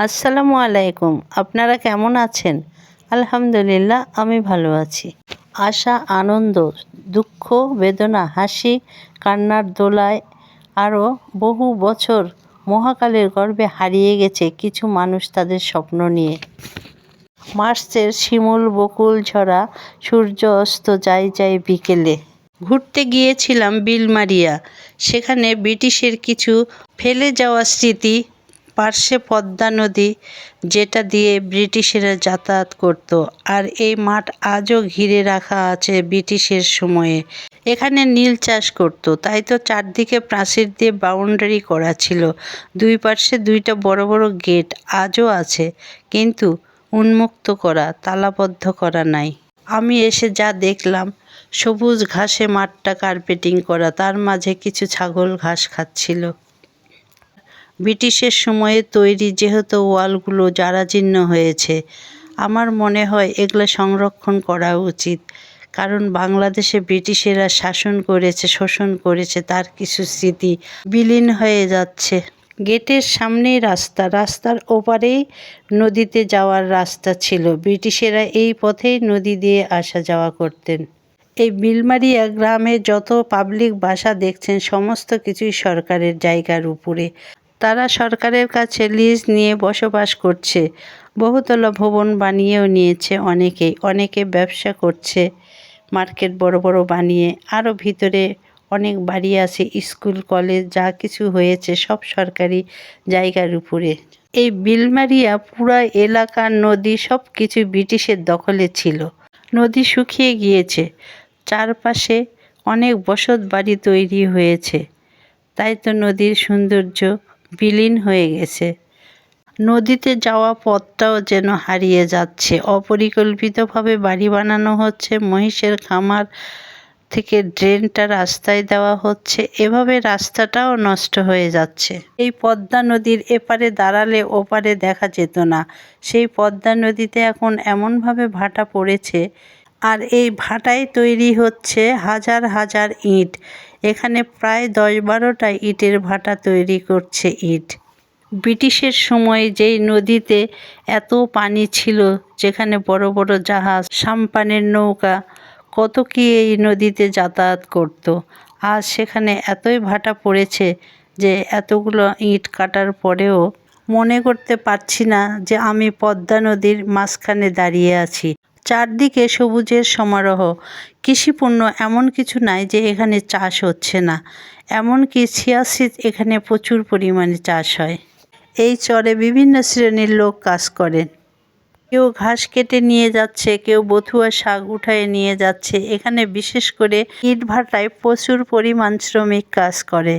আসসালামু আলাইকুম। আপনারা কেমন আছেন? আলহামদুলিল্লাহ আমি ভালো আছি। আশা, আনন্দ, দুঃখ, বেদনা, হাসি, কান্নার দোলায় আরও বহু বছর মহাকালের গর্ভে হারিয়ে গেছে কিছু মানুষ তাদের স্বপ্ন নিয়ে। মার্চের শিমুল বকুল ঝরা সূর্য অস্ত যায় যায় বিকেলে। ঘুরতে গিয়েছিলাম বিলমারিয়া। সেখানে ব্রিটিশের কিছু ফেলে যাওয়া স্মৃতি, পার্শ্বে পদ্মা নদী যেটা দিয়ে ব্রিটিশেরা যাতায়াত করত, আর এই মাঠ আজও ঘিরে রাখা আছে ব্রিটিশের সময়ে। এখানে নীল চাষ করত, তাই তো চারদিকে প্রাচীর দিয়ে বাউন্ডারি করা ছিল। দুই পার্শ্বে দুইটা বড় বড় গেট আজও আছে, কিন্তু উন্মুক্ত করা, তালাবদ্ধ করা নাই। আমি এসে যা দেখলাম, সবুজ ঘাসে মাঠটা কার্পেটিং করা, তার মাঝে কিছু ছাগল ঘাস খাচ্ছিল। ব্রিটিশের সময়ে তৈরি যেহেতু ওয়ালগুলো জরাজীর্ণ হয়েছে, আমার মনে হয় এগুলো সংরক্ষণ করা উচিত, কারণ বাংলাদেশে ব্রিটিশেরা শাসন করেছে, শোষণ করেছে, তার কিছু স্মৃতি বিলীন হয়ে যাচ্ছে। গেটের সামনেই রাস্তা, রাস্তার ওপারেই নদীতে যাওয়ার রাস্তা ছিল। ব্রিটিশেরা এই পথেই নদী দিয়ে আসা যাওয়া করতেন। এই বিলমারিয়া গ্রামে যত পাবলিক বাসা দেখছেন, সমস্ত কিছুই সরকারের জায়গার উপরে। তারা সরকারের কাছে লিজ নিয়ে বসবাস করছে। বহুতলা ভবন বানিয়েও নিয়েছে অনেকে ব্যবসা করছে, মার্কেট বড় বড় বানিয়ে। আরও ভিতরে অনেক বাড়ি আছে, স্কুল কলেজ যা কিছু হয়েছে সব সরকারি জায়গার উপরে। এই বিলমারিয়া পুরা এলাকা, নদী সব কিছু ব্রিটিশের দখলে ছিল। নদী শুকিয়ে গিয়েছে, চারপাশে অনেক বসত বাড়ি তৈরি হয়েছে, তাই তো নদীর সৌন্দর্য বিলীন হয়ে গেছে। নদীতে যাওয়া পথটাও যেন হারিয়ে যাচ্ছে। অপরিকল্পিতভাবে বাড়ি বানানো হচ্ছে, মহিষের খামার থেকে ড্রেনটা রাস্তায় দেওয়া হচ্ছে, এভাবে রাস্তাটাও নষ্ট হয়ে যাচ্ছে। এই পদ্মা নদীর এপারে দাঁড়ালে ওপারে দেখা যেত না। সেই পদ্মা নদীতে এখন এমনভাবে ভাটা পড়েছে, আর এই ভাটায় তৈরি হচ্ছে হাজার হাজার ইট। এখানে প্রায় 10-12টা ইটের ভাটা তৈরি করছে ইট। ব্রিটিশের সময় যেই নদীতে এত পানি ছিল, যেখানে বড় বড় জাহাজ, সাম্পানের নৌকা, কত কি এই নদীতে যাতায়াত করত, আজ সেখানে এতই ভাটা পড়েছে যে এতগুলো ইট কাটার পরেও মনে করতে পারছি না যে আমি পদ্মা নদীর মাঝখানে দাঁড়িয়ে আছি। চারদিকে সবুজের সমারোহ। কৃষিপণ্য এমন কিছু নাই যে এখানে চাষ হচ্ছে না, এমনকি ছিয়াশিত এখানে প্রচুর পরিমাণে চাষ হয়। এই চরে বিভিন্ন শ্রেণীর লোক কাজ করেন। কেউ ঘাস কেটে নিয়ে যাচ্ছে, কেউ বথুয়া শাক উঠায় নিয়ে যাচ্ছে। এখানে বিশেষ করে ইট ভাটায় প্রচুর পরিমাণ শ্রমিক কাজ করে।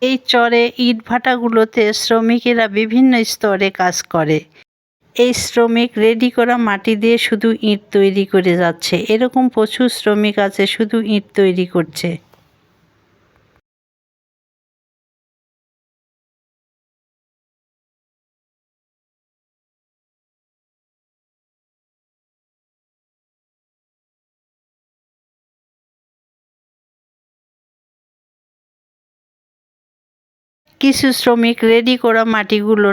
এই চরে ইট ভাটাগুলোতে শ্রমিকেরা বিভিন্ন স্তরে কাজ করে। এই শ্রমিক রেডি করা মাটি দিয়ে শুধু ইট তৈরি করে যাচ্ছে। এরকম প্রচুর শ্রমিক আছে শুধু ইট তৈরি করছে। কিছু শ্রমিক রেডি করা মাটিগুলো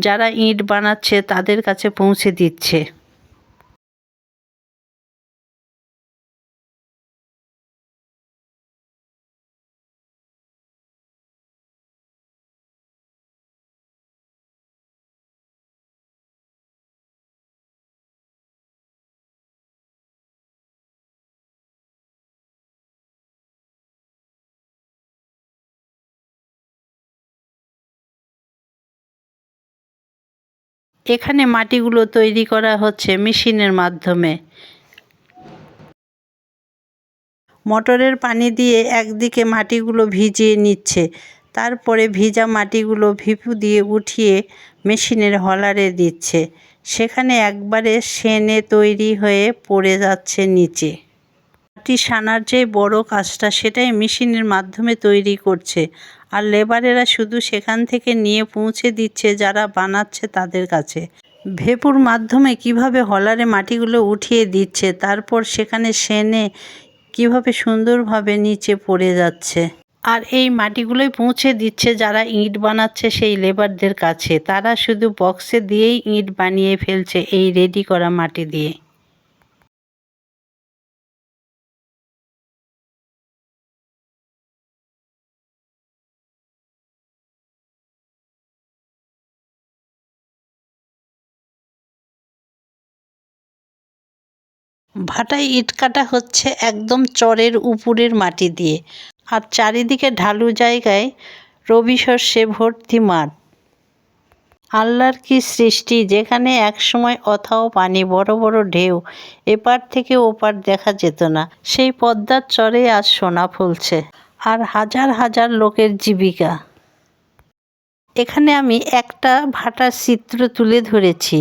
যারা ইট বানাচ্ছে তাদের কাছে পৌঁছে দিচ্ছে। এখানে মাটিগুলো তৈরি করা হচ্ছে মেশিনের মাধ্যমে। মোটরের পানি দিয়ে একদিকে মাটিগুলো ভিজিয়ে নিচ্ছে, তারপরে ভিজা মাটিগুলো ভিপু দিয়ে উঠিয়ে মেশিনের হলারে দিচ্ছে। সেখানে একবারে সেনে তৈরি হয়ে পড়ে যাচ্ছে নিচে। মাটি সানার যে বড় কাজটা, সেটাই মেশিনের মাধ্যমে তৈরি করছে, আর লেবারেরা শুধু সেখান থেকে নিয়ে পৌঁছে দিচ্ছে যারা বানাচ্ছে তাদের কাছে। ভেপুর মাধ্যমে কিভাবে হলারে মাটিগুলো উঠিয়ে দিচ্ছে, তারপর সেখানে সেনে কিভাবে সুন্দরভাবে নিচে পড়ে যাচ্ছে। আর এই মাটিগুলোই পৌঁছে দিচ্ছে যারা ইট বানাচ্ছে সেই লেবারদের কাছে। তারা শুধু বক্সে দিয়েই ইট বানিয়ে ফেলছে এই রেডি করা মাটি দিয়ে। ভাটায় ইট কাটা হচ্ছে একদম চরের উপরের মাটি দিয়ে, আর চারিদিকে ঢালু জায়গায় রবি শস্যে ভর্তি মাঠ। আল্লাহর কি সৃষ্টি, যেখানে একসময় অথাও পানি, বড় বড় ঢেউ, এপার থেকে ওপার দেখা যেত না, সেই পদ্মার চরে আজ সোনা ফলছে, আর হাজার হাজার লোকের জীবিকা। এখানে আমি একটা ভাটার চিত্র তুলে ধরেছি,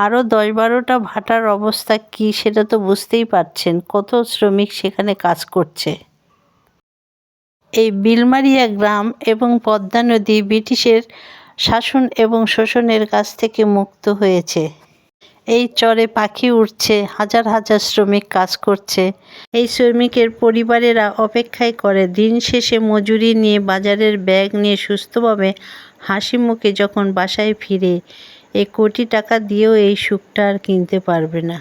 আরও 10-12টা ভাটার অবস্থা কি সেটা তো বুঝতেই পারছেন, কত শ্রমিক সেখানে কাজ করছে। এই বিলমারিয়া গ্রাম এবং পদ্মা নদী ব্রিটিশের শাসন এবং শোষণের কাছ থেকে মুক্ত হয়েছে। এই চরে পাখি উড়ছে, হাজার হাজার শ্রমিক কাজ করছে। এই শ্রমিকের পরিবারেরা অপেক্ষায় করে দিন শেষে মজুরি নিয়ে বাজারের ব্যাগ নিয়ে সুস্থভাবে হাসি মুখে যখন বাসায় ফিরে। এই কোটি টাকা দিয়েও এই সুখটা আর কিনতে পারবে না।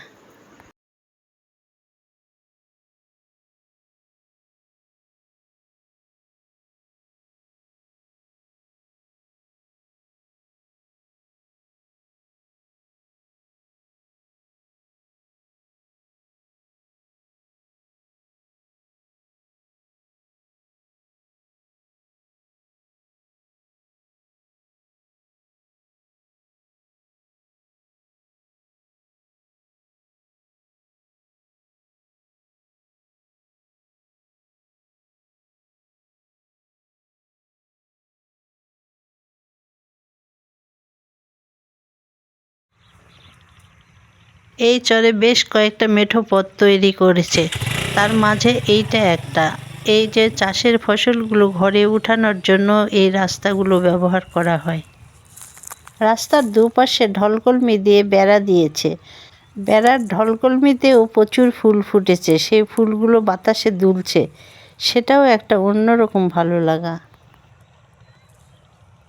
এই চরে বেশ কয়েকটা মেঠো পথ তৈরি করেছে, তার মাঝে এইটা একটা। এই যে চাষের ফসলগুলো ঘরে উঠানোর জন্য এই রাস্তাগুলো ব্যবহার করা হয়। রাস্তার দুপাশে ঢলকলমি দিয়ে বেড়া দিয়েছে। বেড়ার ঢলকলমিতেও প্রচুর ফুল ফুটেছে, সেই ফুলগুলো বাতাসে দুলছে, সেটাও একটা অন্যরকম ভালো লাগা।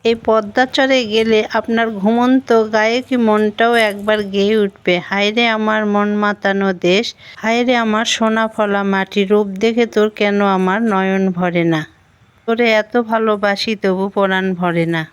এই পদ্মা চরে গেলে আপনার ঘুমন্ত গায়ে কি মনটাও একবার গেয়ে উঠবে, হায়রে আমার মন মাতানো দেশ, হায়রে আমার সোনা ফলা মাটি, রূপ দেখে তোর কেন আমার নয়ন ভরে না, তোরে এত ভালোবাসি তবু পরাণ ভরে না।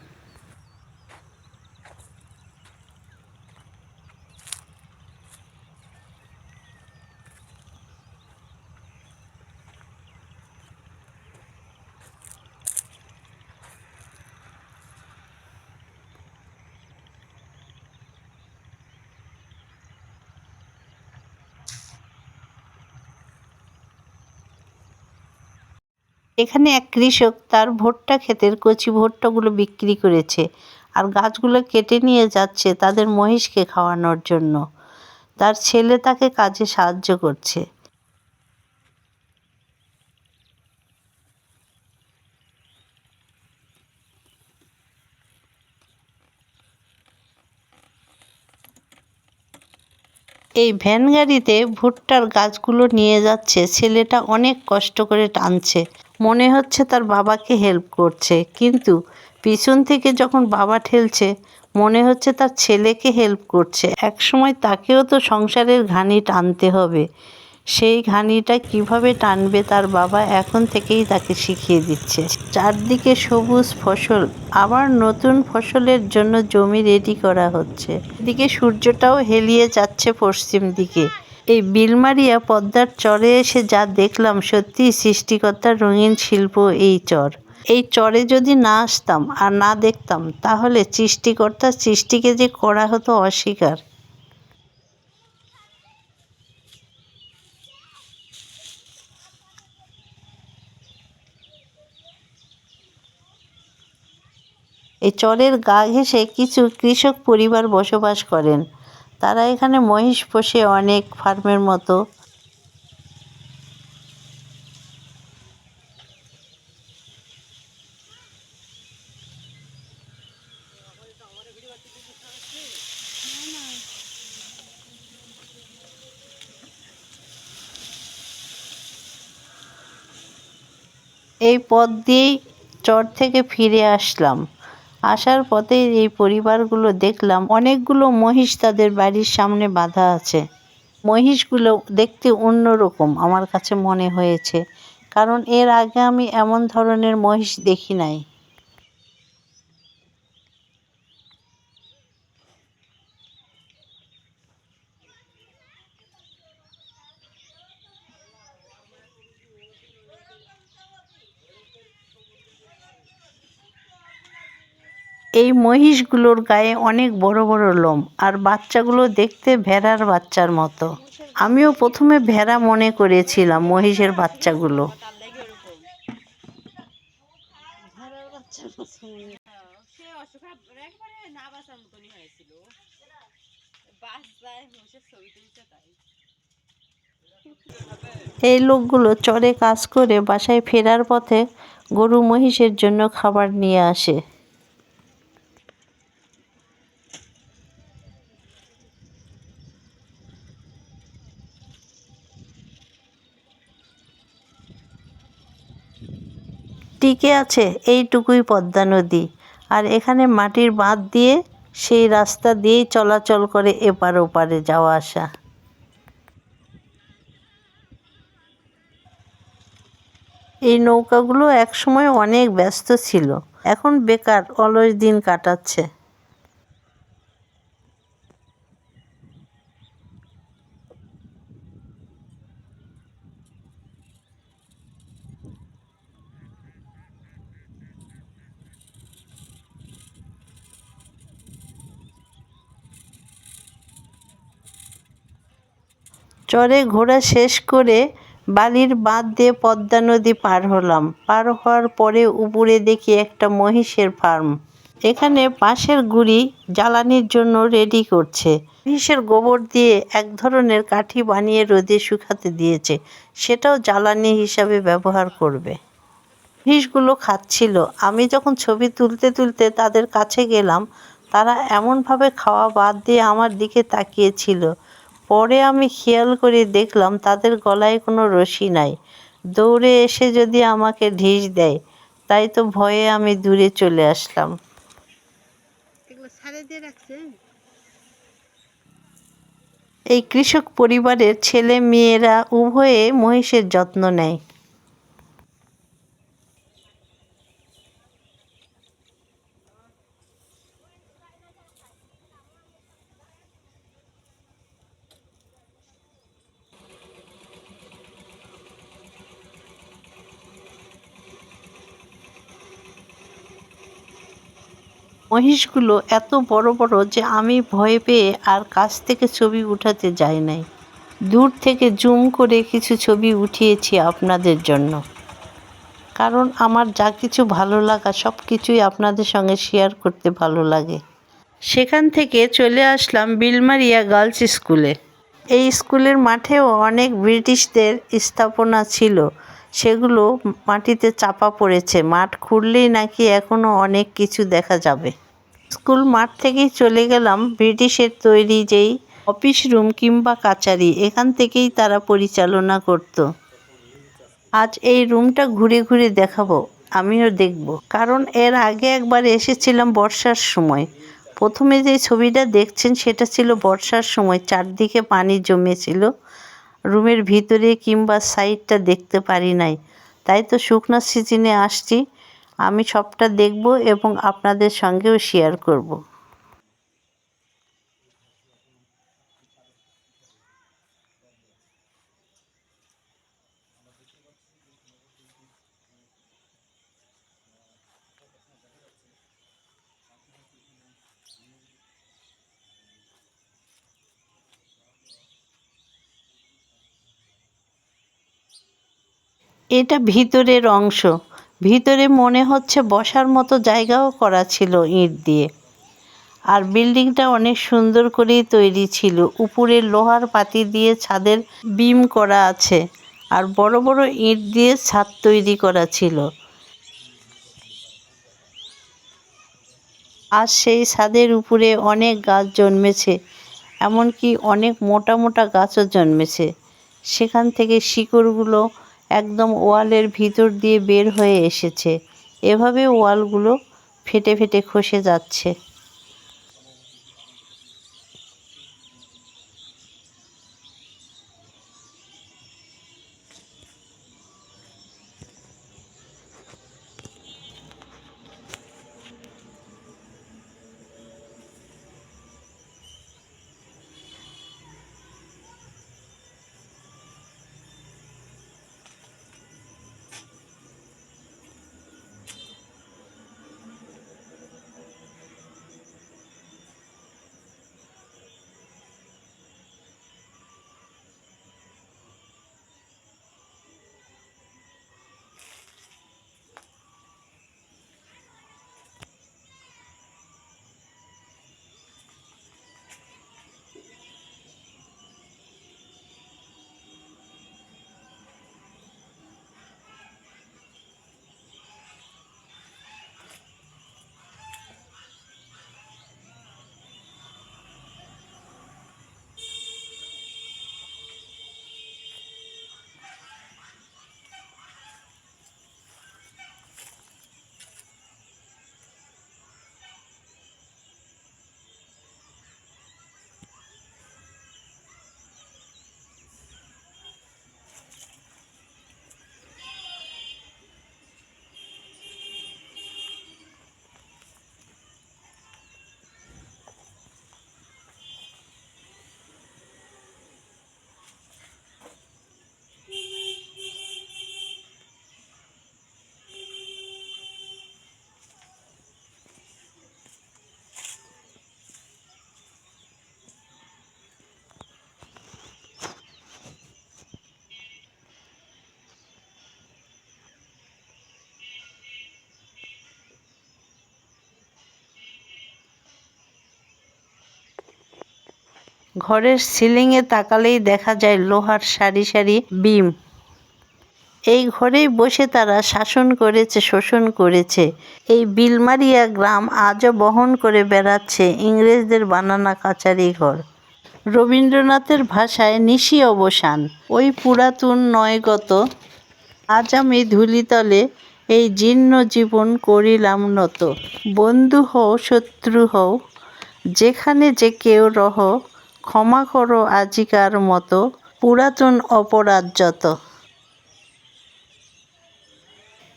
এখানে এক কৃষক তার ভুট্টা ক্ষেতের কচি ভুট্টাগুলো বিক্রি করেছে, আর গাছগুলো কেটে নিয়ে যাচ্ছে তাদের মহিষকে খাওয়ানোর জন্য। তার ছেলে তাকে কাজে সাহায্য করছে। এই ভ্যান গাড়িতে ভুট্টার গাছগুলো নিয়ে যাচ্ছে, ছেলেটা অনেক কষ্ট করে টানছে, মনে হচ্ছে তার বাবাকে হেল্প করছে, কিন্তু পিছন থেকে যখন বাবা ঠেলছে মনে হচ্ছে তার ছেলেকে হেল্প করছে। একসময় তাকেও তো সংসারের ঘানি টানতে হবে, সেই ঘানিটা কিভাবে টানবে তার বাবা এখন থেকেই তাকে শিখিয়ে দিচ্ছে। চারদিকে সবুজ ফসল, আবার নতুন ফসলের জন্য জমি রেডি করা হচ্ছে। এদিকে সূর্যটাও হেলিয়ে যাচ্ছে পশ্চিম দিকে। এই বিলমারিয়া পদ্মার চরে এসে যা দেখলাম, সত্যি সৃষ্টিকর্তার রঙিন শিল্প এই চর। এই চরে যদি না আসতাম আর না দেখতাম, তাহলে সৃষ্টিকর্তার সৃষ্টিকে যে করা হতো অস্বীকার। এই চরের গা ঘেঁষে কিছু কৃষক পরিবার বসবাস করেন। তারা এখানে মহিষ পোষে অনেক ফার্মের মতো। এই পথ দিয়েই চর থেকে ফিরে আসলাম। আসার পথে এই পরিবারগুলো দেখলাম, অনেকগুলো মহিষ তাদের বাড়ির সামনে বাঁধা আছে। মহিষগুলো দেখতে অন্যরকম আমার কাছে মনে হয়েছে, কারণ এর আগে আমি এমন ধরনের মহিষ দেখি নাই। এই মহিষগুলোর গায়ে অনেক বড় বড় লোম, আর বাচ্চাগুলো দেখতে ভেড়ার বাচ্চার মতো। আমিও প্রথমে ভেড়া মনে করেছিলাম মহিষের বাচ্চাগুলো। এই লোকগুলো চরে কাজ করে বাসায় ফেরার পথে গরু মহিষের জন্য খাবার নিয়ে আসে। টিকে আছে এইটুকুই পদ্মা নদী, আর এখানে মাটির বাঁধ দিয়ে সেই রাস্তা দিয়েই চলাচল করে এপার ওপারে যাওয়া আসা। এই নৌকাগুলো একসময় অনেক ব্যস্ত ছিল, এখন বেকার অলস দিন কাটাচ্ছে। চরে ঘোরা শেষ করে বালির বাঁধ দিয়ে পদ্মা নদী পার হলাম। পার হওয়ার পরে উপরে দেখি একটা মহিষের ফার্ম। এখানে বাঁশের গুঁড়ি জ্বালানির জন্য রেডি করছে। মহিষের গোবর দিয়ে এক ধরনের কাঠি বানিয়ে রোদে শুকাতে দিয়েছে, সেটাও জ্বালানি হিসাবে ব্যবহার করবে। মহিষগুলো খাচ্ছিল। আমি যখন ছবি তুলতে তুলতে তাদের কাছে গেলাম, তারা এমনভাবে খাওয়া বাদ দিয়ে আমার দিকে তাকিয়েছিল। পরে আমি খেয়াল করে দেখলাম তাদের গলায় কোনো রশি নাই। দৌড়ে এসে যদি আমাকে ঢিস দেয়, তাই তো ভয়ে আমি দূরে চলে আসলাম। এই কৃষক পরিবারের ছেলে মেয়েরা উভয়ে মহিষের যত্ন নেয়। মহিষগুলো এত বড় বড় যে আমি ভয় পেয়ে আর কাছ থেকে ছবি উঠাতে যাই নাই। দূর থেকে জুম করে কিছু ছবি উঠিয়েছি আপনাদের জন্য, কারণ আমার যা কিছু ভালো লাগা সব কিছুই আপনাদের সঙ্গে শেয়ার করতে ভালো লাগে। সেখান থেকে চলে আসলাম বিলমারিয়া গার্লস স্কুলে। এই স্কুলের মাঠেও অনেক ব্রিটিশদের স্থাপনা ছিল, সেগুলো মাটিতে চাপা পড়েছে। মাঠ খুঁড়লেই নাকি এখনও অনেক কিছু দেখা যাবে। স্কুল মাঠ থেকেই চলে গেলাম ব্রিটিশের তৈরি যেই অফিস রুম কিংবা কাচারি, এখান থেকেই তারা পরিচালনা করত। আজ এই রুমটা ঘুরে ঘুরে দেখাবো, আমিও দেখব, কারণ এর আগে একবার এসেছিলাম বর্ষার সময়। প্রথমে যে ছবিটা দেখছেন সেটা ছিল বর্ষার সময়, চারদিকে পানি জমেছিল। রুমের ভিতরে কিংবা সাইডটা দেখতে পারি নাই, তাই তো শুকনো সিজনে আসছি। আমি সবটা দেখব এবং আপনাদের সঙ্গেও শেয়ার করব। এটা ভিতরের অংশ। ভিতরে মনে হচ্ছে বসার মতো জায়গাও করা ছিল ইট দিয়ে। আর বিল্ডিংটা অনেক সুন্দর করেই তৈরি ছিল। উপরে লোহার পাতি দিয়ে ছাদের বিম করা আছে, আর বড় বড় ইট দিয়ে ছাদ তৈরি করা ছিল। আর সেই ছাদের উপরে অনেক গাছ জন্মেছে, এমনকি অনেক মোটা মোটা গাছও জন্মেছে। সেখান থেকে শিকড়গুলো একদম ওয়ালের ভিতর দিয়ে বের হয়ে এসেছে। এভাবে ওয়ালগুলো ফেটে ফেটে খসে যাচ্ছে। ঘরের সিলিংয়ে তাকালেই দেখা যায় লোহার সারি সারি বিম। এই ঘরেই বসে তারা শাসন করেছে, শোষণ করেছে। এই বিলমারিয়া গ্রাম আজও বহন করে বেড়াচ্ছে ইংরেজদের বানানা কাচারি ঘর। রবীন্দ্রনাথের ভাষায় নিশি অবসান, ওই পুরাতন নয় গত, আজ আমি ধূলিতলে এই জীর্ণ জীবন করিলাম নত। বন্ধু হও শত্রু হও, যেখানে যে কেউ রহ, ক্ষমা করো আজিকার মতো, পুরাতন অপরাধ যত।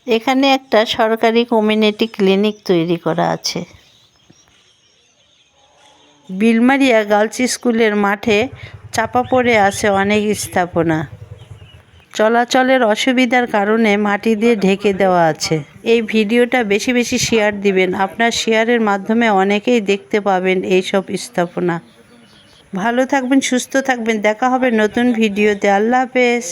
এখানে একটা সরকারি কমিউনিটি ক্লিনিক তৈরি করা আছে। বিলমারিয়া গার্লস স্কুলের মাঠে চাপা পড়ে আছে অনেক স্থাপনা। চলাচলের অসুবিধার কারণে মাটি দিয়ে ঢেকে দেওয়া আছে। এই ভিডিওটা বেশি বেশি শেয়ার দিবেন, আপনার শেয়ারের মাধ্যমে অনেকেই দেখতে পাবেন এইসব স্থাপনা। ভালো থাকবেন, সুস্থ থাকবেন, দেখা হবে নতুন ভিডিওতে। আল্লাহ হাফেজ।